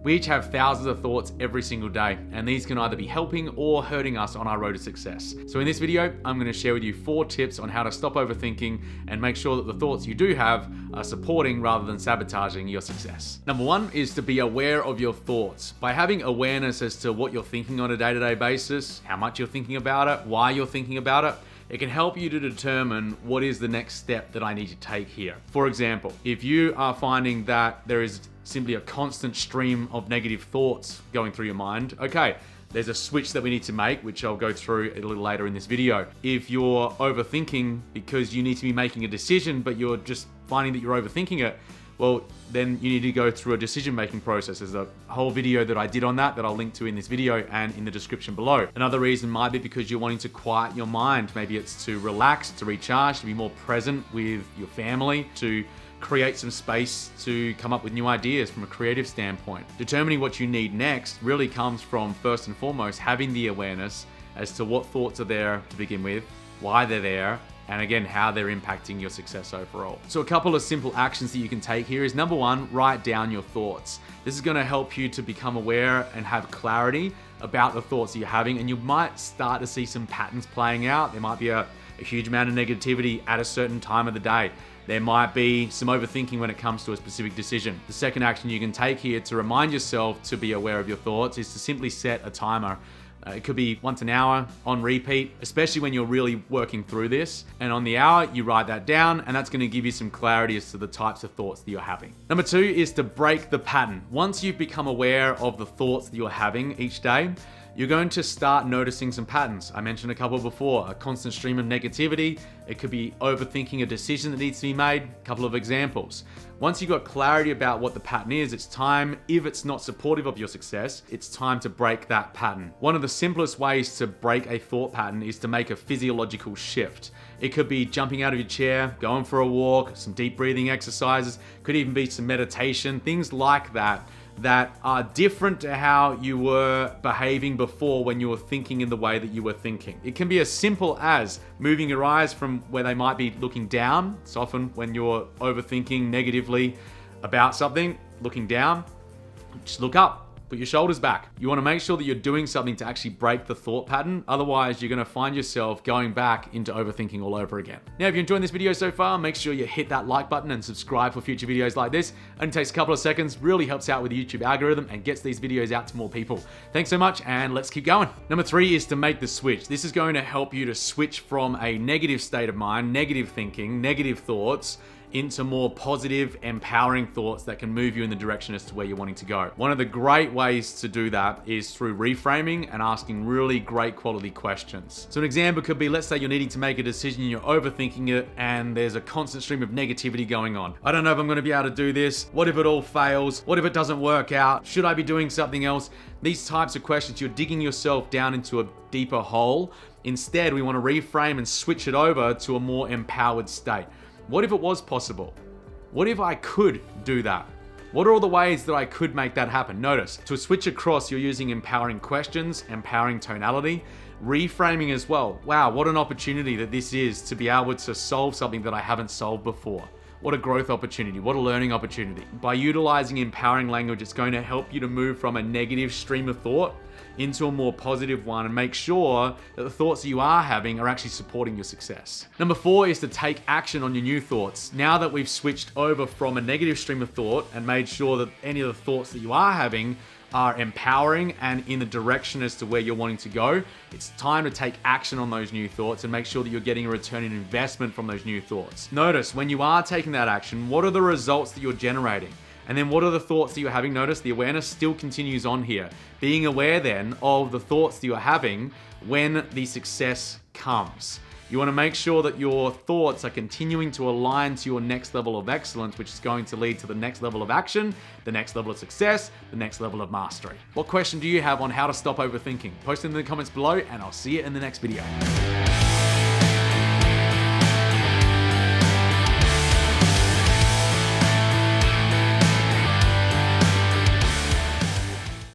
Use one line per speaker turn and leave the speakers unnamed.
We each have thousands of thoughts every single day, and these can either be helping or hurting us on our road to success. So in this video, I'm going to share with you 4 tips on how to stop overthinking and make sure that the thoughts you do have are supporting rather than sabotaging your success. Number 1 is to be aware of your thoughts. By having awareness as to what you're thinking on a day-to-day basis, how much you're thinking about it, why you're thinking about it, it can help you to determine what is the next step that I need to take here. For example, if you are finding that there is simply a constant stream of negative thoughts going through your mind, okay, there's a switch that we need to make, which I'll go through a little later in this video. If you're overthinking because you need to be making a decision, but you're just finding that you're overthinking it, well, then you need to go through a decision-making process. There's a whole video that I did on that I'll link to in this video and in the description below. Another reason might be because you're wanting to quiet your mind. Maybe it's to relax, to recharge, to be more present with your family, to create some space to come up with new ideas from a creative standpoint. Determining what you need next really comes from, first and foremost, having the awareness as to what thoughts are there to begin with, why they're there, and again, how they're impacting your success overall. So a couple of simple actions that you can take here is, number 1, write down your thoughts. This is gonna help you to become aware and have clarity about the thoughts that you're having, and you might start to see some patterns playing out. There might be a huge amount of negativity at a certain time of the day. There might be some overthinking when it comes to a specific decision. The second action you can take here to remind yourself to be aware of your thoughts is to simply set a timer. It could be once an hour on repeat, especially when you're really working through this. And on the hour, you write that down, and that's going to give you some clarity as to the types of thoughts that you're having. Number 2 is to break the pattern. Once you've become aware of the thoughts that you're having each day, you're going to start noticing some patterns. I mentioned a couple before, a constant stream of negativity. It could be overthinking a decision that needs to be made. A couple of examples. Once you've got clarity about what the pattern is, it's time, if it's not supportive of your success, it's time to break that pattern. One of the simplest ways to break a thought pattern is to make a physiological shift. It could be jumping out of your chair, going for a walk, some deep breathing exercises, could even be some meditation, things like that are different to how you were behaving before when you were thinking in the way that you were thinking. It can be as simple as moving your eyes from where they might be looking down. It's often when you're overthinking negatively about something, looking down, just look up. Put your shoulders back. You want to make sure that you're doing something to actually break the thought pattern. Otherwise, you're going to find yourself going back into overthinking all over again. Now, if you're enjoying this video so far, make sure you hit that like button and subscribe for future videos like this. Only takes a couple of seconds, really helps out with the YouTube algorithm and gets these videos out to more people. Thanks so much, and let's keep going. Number 3 is to make the switch. This is going to help you to switch from a negative state of mind, negative thinking, negative thoughts, into more positive, empowering thoughts that can move you in the direction as to where you're wanting to go. One of the great ways to do that is through reframing and asking really great quality questions. So an example could be, let's say you're needing to make a decision, you're overthinking it, and there's a constant stream of negativity going on. I don't know if I'm gonna be able to do this. What if it all fails? What if it doesn't work out? Should I be doing something else? These types of questions, you're digging yourself down into a deeper hole. Instead, we wanna reframe and switch it over to a more empowered state. What if it was possible? What if I could do that? What are all the ways that I could make that happen? Notice, to switch across, you're using empowering questions, empowering tonality, reframing as well. Wow, what an opportunity that this is to be able to solve something that I haven't solved before. What a growth opportunity, what a learning opportunity. By utilizing empowering language, it's going to help you to move from a negative stream of thought into a more positive one and make sure that the thoughts that you are having are actually supporting your success. Number 4 is to take action on your new thoughts. Now that we've switched over from a negative stream of thought and made sure that any of the thoughts that you are having are empowering and in the direction as to where you're wanting to go, it's time to take action on those new thoughts and make sure that you're getting a return in investment from those new thoughts. Notice, when you are taking that action, what are the results that you're generating? And then what are the thoughts that you're having? Notice the awareness still continues on here. Being aware then of the thoughts that you're having when the success comes. You want to make sure that your thoughts are continuing to align to your next level of excellence, which is going to lead to the next level of action, the next level of success, the next level of mastery. What question do you have on how to stop overthinking? Post it in the comments below, and I'll see you in the next video.